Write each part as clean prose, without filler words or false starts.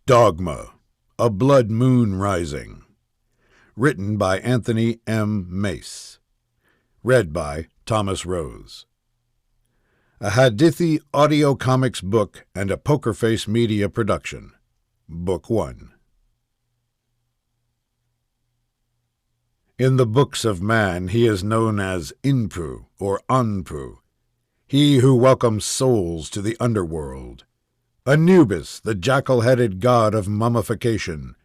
Dogma, A Blood Moon Rising. Written by Anthony M. Mace. Read by Thomas Rose. A Hadithi audio comics book and a Poker Face Media production. Book 1. In the books of man he is known as Inpu or Anpu, he who welcomes souls to the underworld. Anubis, the jackal-headed god of mummification.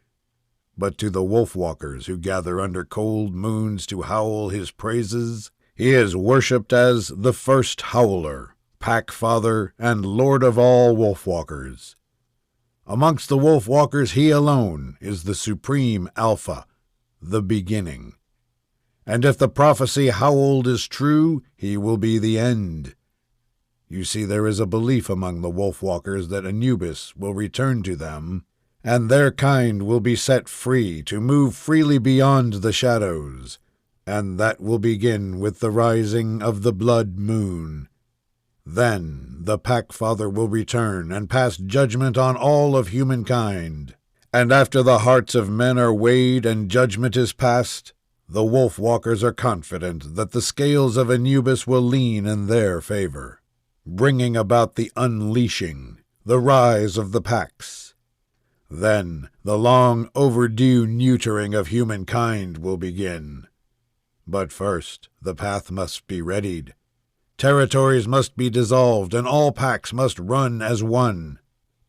But to the Wolfwalkers who gather under cold moons to howl his praises, he is worshipped as the first howler, Pack Father, and Lord of all Wolfwalkers. Amongst the Wolfwalkers he alone is the supreme Alpha, the beginning. And if the prophecy howled is true, he will be the end. You see, there is a belief among the Wolfwalkers that Anubis will return to them, and their kind will be set free to move freely beyond the shadows, and that will begin with the rising of the blood moon. Then the Pack Father will return and pass judgment on all of humankind, and after the hearts of men are weighed and judgment is passed, the Wolfwalkers are confident that the scales of Anubis will lean in their favor, bringing about the unleashing, the rise of the packs. Then the long overdue neutering of humankind will begin. But first, the path must be readied. Territories must be dissolved, and all packs must run as one.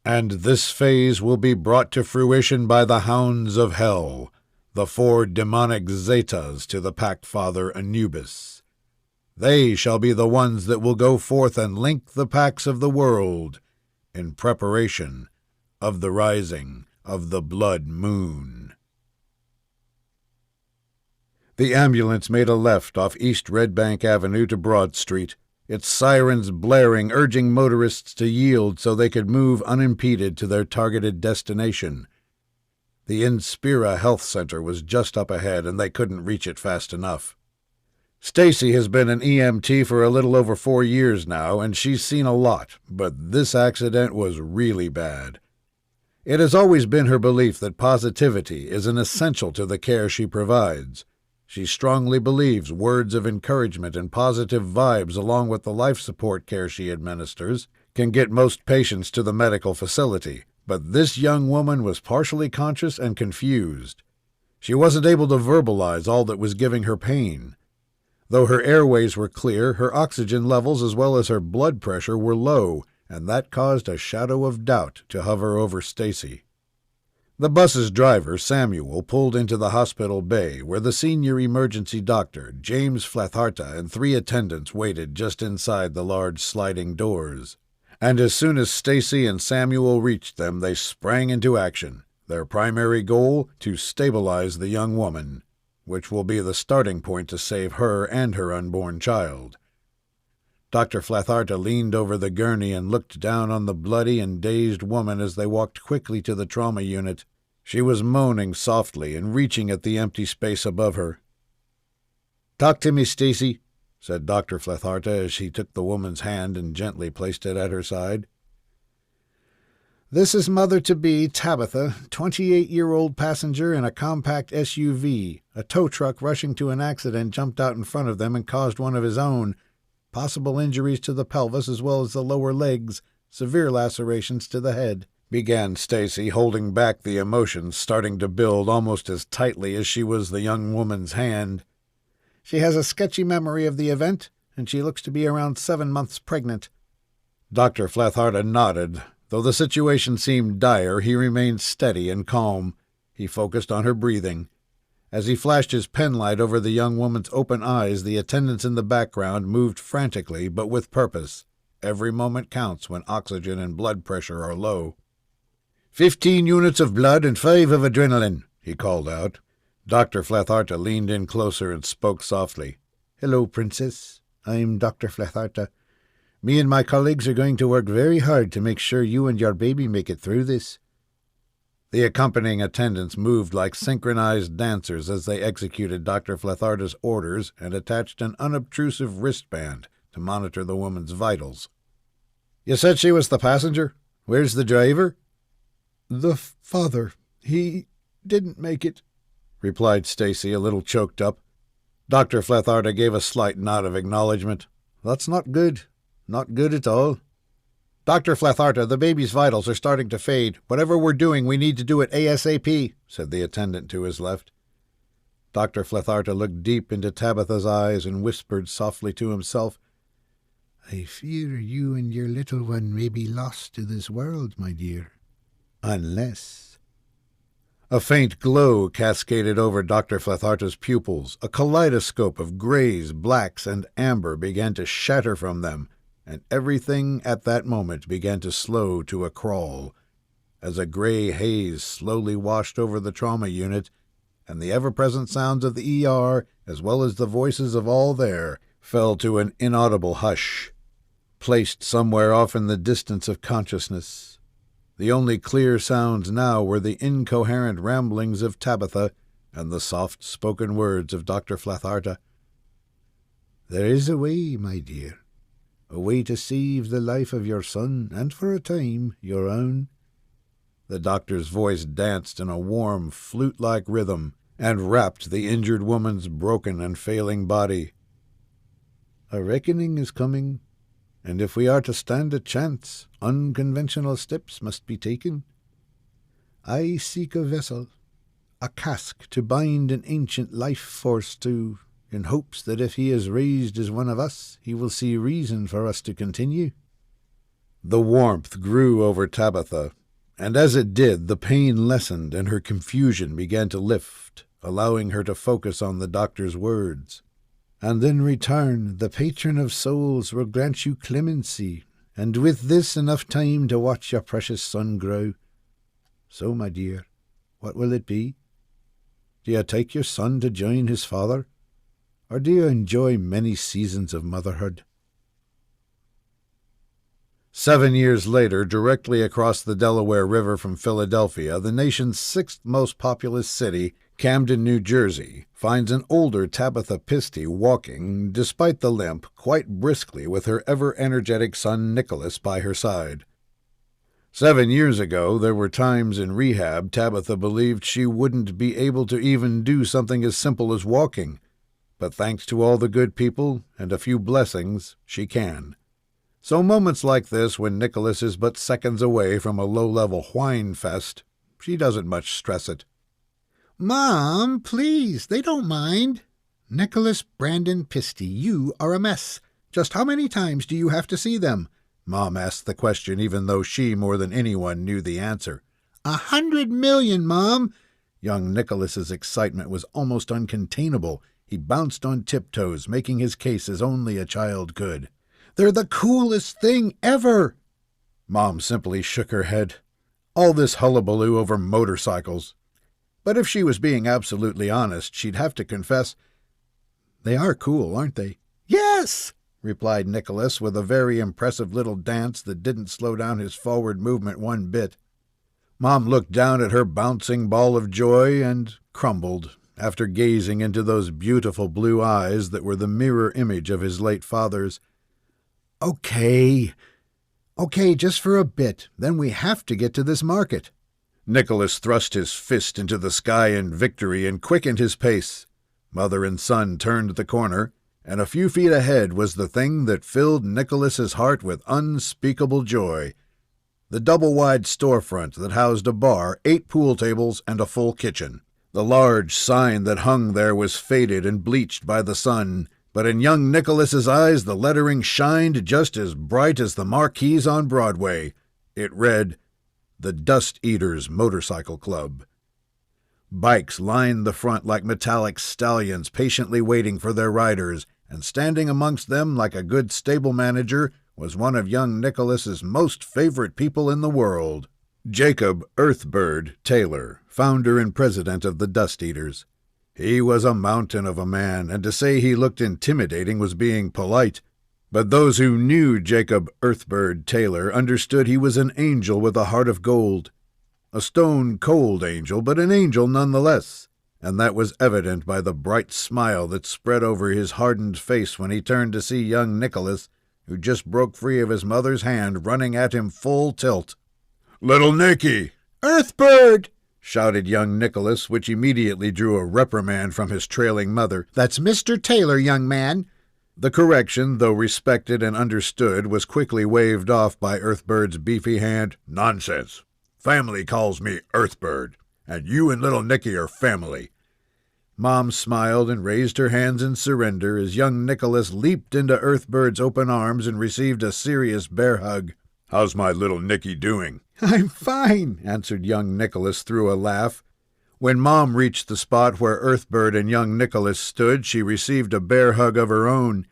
And this phase will be brought to fruition by the Hounds of Hell, the 4 demonic Zetas to the Pack Father Anubis. They shall be the ones that will go forth and link the packs of the world in preparation of the rising of the blood moon. The ambulance made a left off East Red Bank Avenue to Broad Street, its sirens blaring, urging motorists to yield so they could move unimpeded to their targeted destination. The Inspira Health Center was just up ahead, and they couldn't reach it fast enough. Stacy has been an EMT for a little over 4 years now, and she's seen a lot, but this accident was really bad. It has always been her belief that positivity is an essential to the care she provides. She strongly believes words of encouragement and positive vibes, along with the life support care she administers, can get most patients to the medical facility, but this young woman was partially conscious and confused. She wasn't able to verbalize all that was giving her pain. Though her airways were clear, her oxygen levels as well as her blood pressure were low, and that caused a shadow of doubt to hover over Stacy. The bus's driver, Samuel, pulled into the hospital bay, where the senior emergency doctor, James Flaithearta, and 3 attendants waited just inside the large sliding doors. And as soon as Stacy and Samuel reached them, they sprang into action, their primary goal to stabilize the young woman, which will be the starting point to save her and her unborn child. Dr. Flaithearta leaned over the gurney and looked down on the bloody and dazed woman as they walked quickly to the trauma unit. She was moaning softly and reaching at the empty space above her. "Talk to me, Stacy," said Dr. Flaithearta as he took the woman's hand and gently placed it at her side. "This is mother-to-be, Tabitha, 28-year-old passenger in a compact SUV. A tow truck rushing to an accident jumped out in front of them and caused one of his own. Possible injuries to the pelvis as well as the lower legs, severe lacerations to the head," began Stacy, holding back the emotions starting to build almost as tightly as she was the young woman's hand. "She has a sketchy memory of the event, and she looks to be around 7 months pregnant." Dr. Flaithearta nodded. Though the situation seemed dire, he remained steady and calm. He focused on her breathing. As he flashed his penlight over the young woman's open eyes, the attendants in the background moved frantically, but with purpose. Every moment counts when oxygen and blood pressure are low. 15 units of blood and 5 of adrenaline," he called out. Dr. Flaithearta leaned in closer and spoke softly. "Hello, Princess. I'm Dr. Flaithearta. Me and my colleagues are going to work very hard to make sure you and your baby make it through this." The accompanying attendants moved like synchronized dancers as they executed Dr. Flaithearta's orders and attached an unobtrusive wristband to monitor the woman's vitals. "You said she was the passenger? Where's the driver?" The father, he didn't make it," replied Stacy, a little choked up. Dr. Flaithearta gave a slight nod of acknowledgement. "That's not good. Not good at all." "Dr. Flaithearta, the baby's vitals are starting to fade. Whatever we're doing, we need to do it ASAP," said the attendant to his left. Dr. Flaithearta looked deep into Tabitha's eyes and whispered softly to himself, "I fear you and your little one may be lost to this world, my dear. Unless—" A faint glow cascaded over Dr. Flaithearta's pupils. A kaleidoscope of greys, blacks, and amber began to shatter from them, and everything at that moment began to slow to a crawl, as a grey haze slowly washed over the trauma unit, and the ever-present sounds of the ER, as well as the voices of all there, fell to an inaudible hush, placed somewhere off in the distance of consciousness. The only clear sounds now were the incoherent ramblings of Tabitha and the soft-spoken words of Dr. Flaithearta. "There is a way, my dear, a way to save the life of your son, and for a time, your own." The doctor's voice danced in a warm, flute-like rhythm, and wrapped the injured woman's broken and failing body. "A reckoning is coming, and if we are to stand a chance, unconventional steps must be taken. I seek a vessel, a cask to bind an ancient life-force to, in hopes that if he is raised as one of us, he will see reason for us to continue." The warmth grew over Tabitha, and as it did, the pain lessened and her confusion began to lift, allowing her to focus on the doctor's words. "And in return, the patron of souls will grant you clemency, and with this enough time to watch your precious son grow. So, my dear, what will it be? Do you take your son to join his father, or do you enjoy many seasons of motherhood?" 7 years later, directly across the Delaware River from Philadelphia, the nation's sixth most populous city, Camden, New Jersey, finds an older Tabitha Pistey walking, despite the limp, quite briskly with her ever-energetic son Nicholas by her side. 7 years ago, there were times in rehab Tabitha believed she wouldn't be able to even do something as simple as walking, but thanks to all the good people and a few blessings, she can. So moments like this, when Nicholas is but seconds away from a low-level whine fest, she doesn't much stress it. "Mom, please, they don't mind." "Nicholas Brandon Pistey, you are a mess. Just how many times do you have to see them?" Mom asked the question, even though she, more than anyone, knew the answer. 100 million, Mom." Young Nicholas's excitement was almost uncontainable. He bounced on tiptoes, making his case as only a child could. "They're the coolest thing ever." Mom simply shook her head. All this hullabaloo over motorcycles. But if she was being absolutely honest, she'd have to confess, "They are cool, aren't they?" "Yes," replied Nicholas, with a very impressive little dance that didn't slow down his forward movement one bit. Mom looked down at her bouncing ball of joy and crumbled, after gazing into those beautiful blue eyes that were the mirror image of his late father's. Okay, just for a bit. Then we have to get to this market." Nicholas thrust his fist into the sky in victory and quickened his pace. Mother and son turned the corner, and a few feet ahead was the thing that filled Nicholas's heart with unspeakable joy. The double-wide storefront that housed a bar, 8 pool tables, and a full kitchen. The large sign that hung there was faded and bleached by the sun, but in young Nicholas's eyes the lettering shined just as bright as the marquees on Broadway. It read, "The Dust Eaters Motorcycle Club." Bikes lined the front like metallic stallions patiently waiting for their riders, and standing amongst them like a good stable manager was one of young Nicholas's most favorite people in the world, Jacob Earthbird Taylor, founder and president of the Dust Eaters. He was a mountain of a man, and to say he looked intimidating was being polite. But those who knew Jacob Earthbird Taylor understood he was an angel with a heart of gold. A stone-cold angel, but an angel nonetheless, and that was evident by the bright smile that spread over his hardened face when he turned to see young Nicholas, who just broke free of his mother's hand, running at him full tilt. "Little Nicky, "Earthbird!" shouted young Nicholas, which immediately drew a reprimand from his trailing mother. "That's Mr. Taylor, young man." The correction, though respected and understood, was quickly waved off by Earthbird's beefy hand. "Nonsense. Family calls me Earthbird, and you and little Nicky are family." Mom smiled and raised her hands in surrender as young Nicholas leaped into Earthbird's open arms and received a serious bear hug. "How's my little Nicky doing?" "I'm fine," answered young Nicholas through a laugh. When Mom reached the spot where Earthbird and young Nicholas stood, she received a bear hug of her own.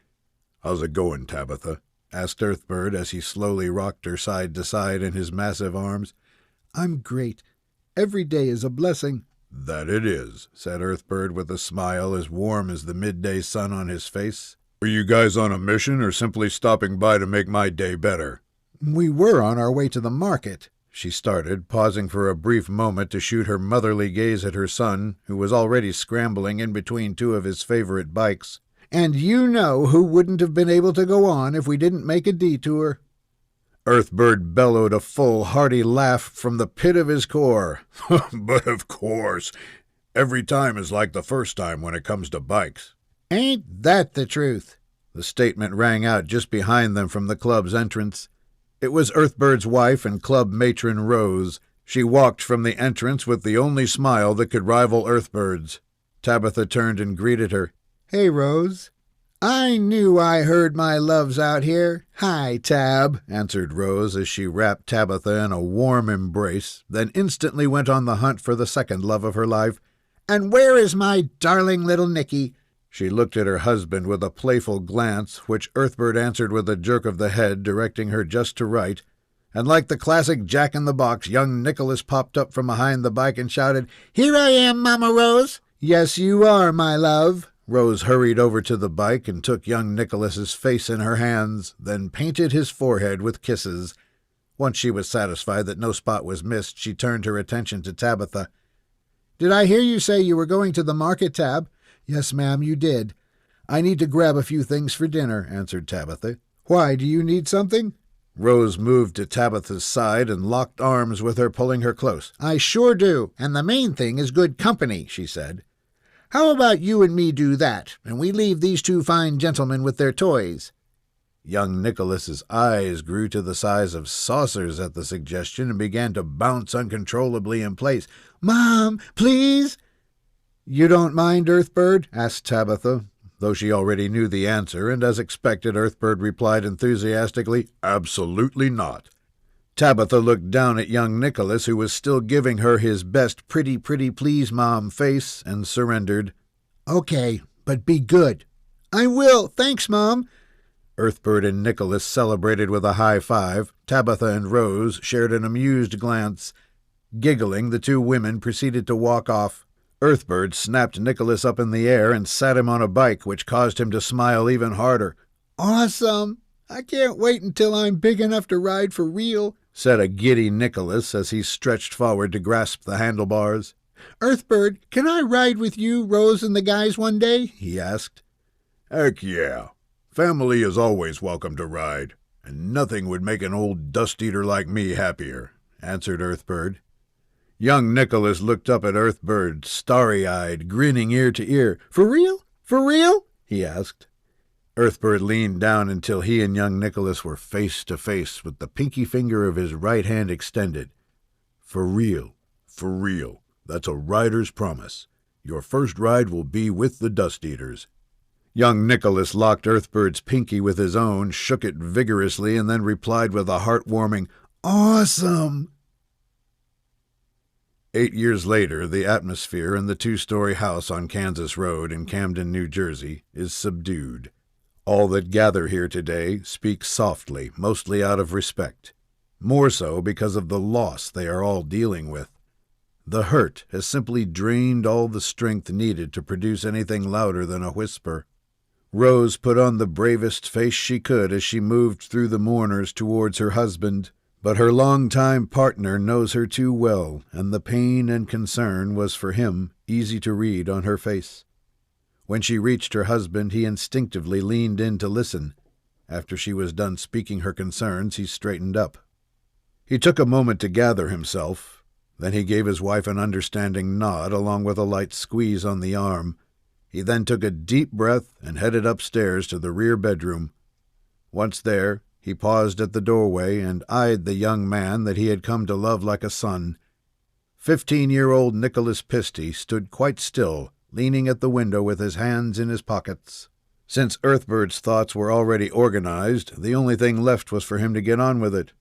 "How's it going, Tabitha?" asked Earthbird as he slowly rocked her side to side in his massive arms. "I'm great. Every day is a blessing." "That it is," said Earthbird with a smile as warm as the midday sun on his face. "Were you guys on a mission or simply stopping by to make my day better?" "We were on our way to the market," she started, pausing for a brief moment to shoot her motherly gaze at her son, who was already scrambling in between two of his favorite bikes. "And you know who wouldn't have been able to go on if we didn't make a detour." Earthbird bellowed a full, hearty laugh from the pit of his core. "But of course. Every time is like the first time when it comes to bikes." "Ain't that the truth?" The statement rang out just behind them from the club's entrance. It was Earthbird's wife and club matron Rose. She walked from the entrance with the only smile that could rival Earthbird's. Tabitha turned and greeted her. "Hey, Rose." "I knew I heard my loves out here. Hi, Tab," answered Rose as she wrapped Tabitha in a warm embrace, then instantly went on the hunt for the second love of her life. "And where is my darling little Nicky?" She looked at her husband with a playful glance, which Earthbird answered with a jerk of the head, directing her just to right. And like the classic Jack-in-the-Box, young Nicholas popped up from behind the bike and shouted, "Here I am, Mama Rose." "Yes, you are, my love." Rose hurried over to the bike and took young Nicholas's face in her hands, then painted his forehead with kisses. Once she was satisfied that no spot was missed, she turned her attention to Tabitha. "Did I hear you say you were going to the market, Tab?" "Yes, ma'am, you did." "I need to grab a few things for dinner," answered Tabitha. "Why, do you need something?" Rose moved to Tabitha's side and locked arms with her, pulling her close. "I sure do, and the main thing is good company," she said. "How about you and me do that, and we leave these two fine gentlemen with their toys?" Young Nicholas's eyes grew to the size of saucers at the suggestion and began to bounce uncontrollably in place. "Mom, please!" "You don't mind, Earthbird?" asked Tabitha, though she already knew the answer, and as expected, Earthbird replied enthusiastically, "Absolutely not." Tabitha looked down at young Nicholas, who was still giving her his best pretty please, Mom face, and surrendered. "Okay, but be good." "I will. Thanks, Mom." Earthbird and Nicholas celebrated with a high five. Tabitha and Rose shared an amused glance. Giggling, the two women proceeded to walk off. Earthbird snapped Nicholas up in the air and sat him on a bike, which caused him to smile even harder. "Awesome! I can't wait until I'm big enough to ride for real," said a giddy Nicholas as he stretched forward to grasp the handlebars. "Earthbird, can I ride with you, Rose, and the guys one day?" he asked. "Heck yeah. Family is always welcome to ride, and nothing would make an old dust-eater like me happier," answered Earthbird. Young Nicholas looked up at Earthbird, starry-eyed, grinning ear to ear. "For real? For real?" he asked. Earthbird leaned down until he and young Nicholas were face to face, with the pinky finger of his right hand extended. "For real. For real. That's a rider's promise. Your first ride will be with the dust-eaters." Young Nicholas locked Earthbird's pinky with his own, shook it vigorously, and then replied with a heartwarming, "Awesome!" 8 years later, the atmosphere in the two-story house on Kansas Road in Camden, New Jersey, is subdued. All that gather here today speak softly, mostly out of respect. More so because of the loss they are all dealing with. The hurt has simply drained all the strength needed to produce anything louder than a whisper. Rose put on the bravest face she could as she moved through the mourners towards her husband, but her long-time partner knows her too well, and the pain and concern was for him easy to read on her face. When she reached her husband, he instinctively leaned in to listen. After she was done speaking her concerns, he straightened up. He took a moment to gather himself, Then he gave his wife an understanding nod along with a light squeeze on the arm. He then took a deep breath and headed upstairs to the rear bedroom. Once there, he paused at the doorway and eyed the young man that he had come to love like a son. 15-year-old Nicholas Pistey stood quite still, leaning at the window with his hands in his pockets. Since Earthbird's thoughts were already organized, the only thing left was for him to get on with it.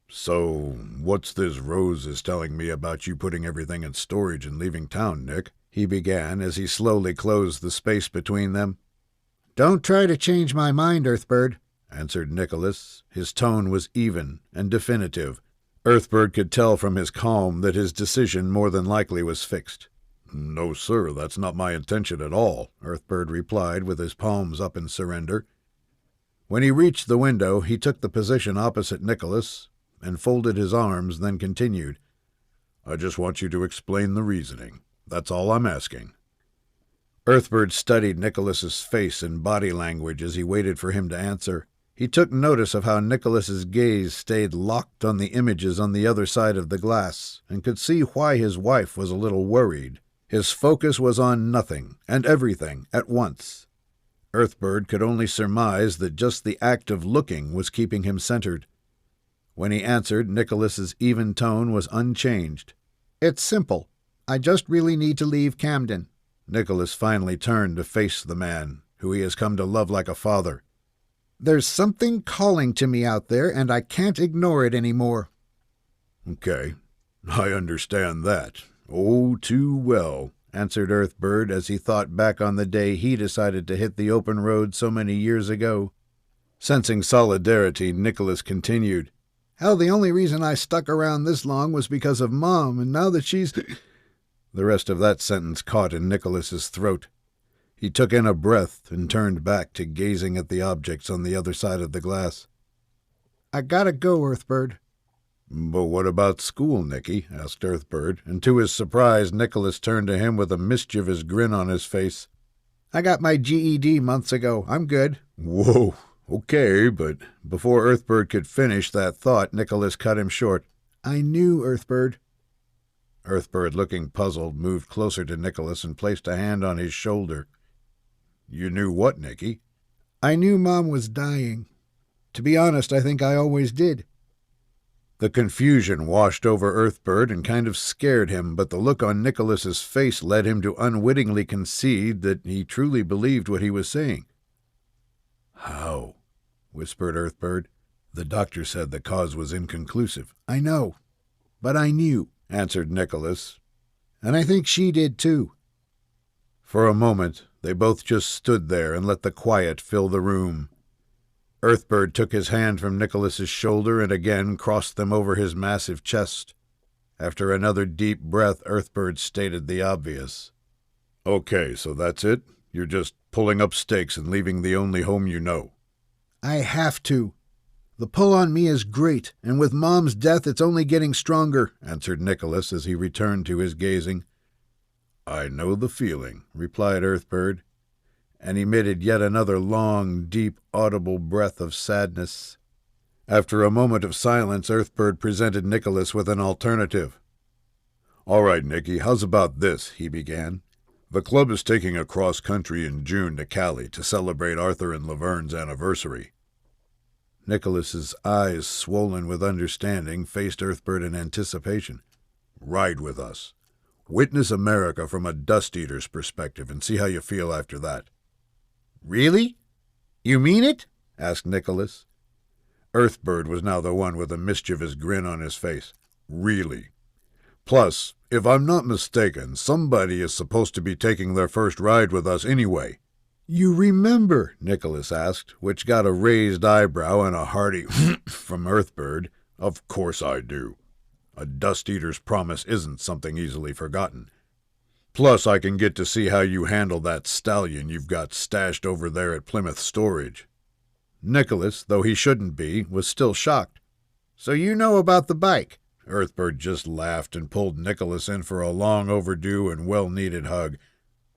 "So, what's this Rose is telling me about you putting everything in storage and leaving town, Nick?" he began as he slowly closed the space between them. "Don't try to change my mind, Earthbird," answered Nicholas. His tone was even and definitive. Earthbird could tell from his calm that his decision more than likely was fixed. "No, sir, that's not my intention at all," Earthbird replied with his palms up in surrender. When he reached the window, he took the position opposite Nicholas and folded his arms, then continued. "I just want you to explain the reasoning. That's all I'm asking." Earthbird studied Nicholas's face and body language as he waited for him to answer. He took notice of how Nicholas's gaze stayed locked on the images on the other side of the glass, and could see why his wife was a little worried. His focus was on nothing and everything at once. Earthbird could only surmise that just the act of looking was keeping him centered. When he answered, Nicholas's even tone was unchanged. "It's simple. I just really need to leave Camden." Nicholas finally turned to face the man, who he has come to love like a father. "There's something calling to me out there, and I can't ignore it anymore." "Okay, I understand that. Oh, too well," answered Earthbird as he thought back on the day he decided to hit the open road so many years ago. Sensing solidarity, Nicholas continued. "Hell, the only reason I stuck around this long was because of Mom, and now that she's—" The rest of that sentence caught in Nicholas's throat. He took in a breath and turned back to gazing at the objects on the other side of the glass. "I gotta go, Earthbird." "But what about school, Nicky?" asked Earthbird, and to his surprise Nicholas turned to him with a mischievous grin on his face. "I got my GED months ago. I'm good." "Whoa, okay, but—" Before Earthbird could finish that thought, Nicholas cut him short. "I knew, Earthbird." Earthbird, looking puzzled, moved closer to Nicholas and placed a hand on his shoulder. "You knew what, Nicky?" "I knew Mom was dying. To be honest, I think I always did." The confusion washed over Earthbird and kind of scared him, but the look on Nicholas's face led him to unwittingly concede that he truly believed what he was saying. "How?" whispered Earthbird. "The doctor said the cause was inconclusive." "I know, but I knew," answered Nicholas. "And I think she did, too." For a moment, they both just stood there and let the quiet fill the room. Earthbird took his hand from Nicholas's shoulder and again crossed them over his massive chest. After another deep breath, Earthbird stated the obvious. "Okay, so that's it? You're just pulling up stakes and leaving the only home you know?" "I have to. The pull on me is great, and with Mom's death it's only getting stronger," answered Nicholas as he returned to his gazing. "I know the feeling," replied Earthbird, and emitted yet another long, deep, audible breath of sadness. After a moment of silence, Earthbird presented Nicholas with an alternative. "All right, Nicky, how's about this?" he began. "The club is taking a cross-country in June to Cali to celebrate Arthur and Laverne's anniversary." Nicholas's eyes, swollen with understanding, faced Earthbird in anticipation. "Ride with us. Witness America from a dust-eater's perspective and see how you feel after that." "Really? You mean it?" asked Nicholas. Earthbird was now the one with a mischievous grin on his face. "Really. Plus, if I'm not mistaken, somebody is supposed to be taking their first ride with us anyway." "You remember?" Nicholas asked, which got a raised eyebrow and a hearty from Earthbird. "Of course I do. A dust-eater's promise isn't something easily forgotten. Plus, I can get to see how you handle that stallion you've got stashed over there at Plymouth Storage." Nicholas, though he shouldn't be, was still shocked. "So you know about the bike?" Earthbird just laughed and pulled Nicholas in for a long overdue and well-needed hug.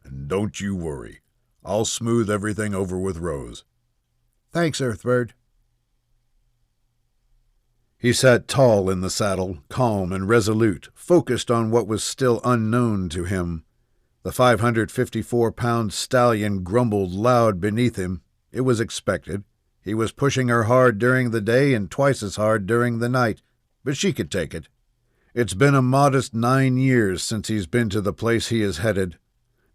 "And don't you worry. I'll smooth everything over with Rose." "Thanks, Earthbird." He sat tall in the saddle, calm and resolute, focused on what was still unknown to him. The 554-pound stallion grumbled loud beneath him. It was expected. He was pushing her hard during the day and twice as hard during the night, but she could take it. It's been a modest 9 years since he's been to the place he is headed.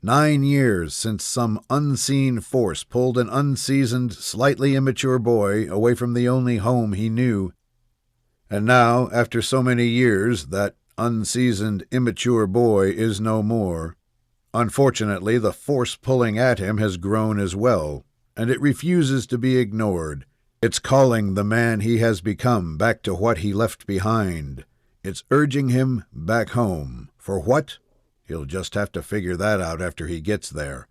9 years since some unseen force pulled an unseasoned, slightly immature boy away from the only home he knew. And now, after so many years, that unseasoned, immature boy is no more. Unfortunately, the force pulling at him has grown as well, and it refuses to be ignored. It's calling the man he has become back to what he left behind. It's urging him back home. For what? He'll just have to figure that out after he gets there.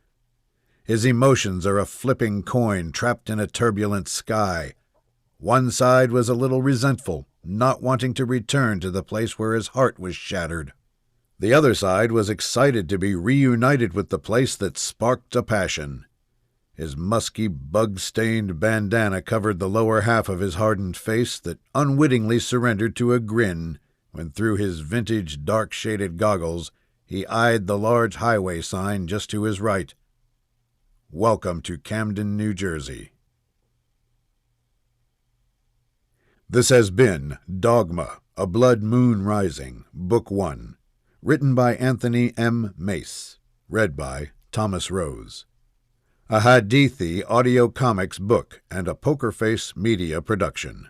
His emotions are a flipping coin trapped in a turbulent sky. One side was a little resentful, not wanting to return to the place where his heart was shattered. The other side was excited to be reunited with the place that sparked a passion. His musky, bug-stained bandana covered the lower half of his hardened face that unwittingly surrendered to a grin when, through his vintage dark-shaded goggles, he eyed the large highway sign just to his right. Welcome to Camden, New Jersey. This has been Dogma, A Blood Moon Rising, Book 1, written by Anthony M. Mace, read by Thomas Rose. A Hadithi Audio Comics book and a Poker Face Media production.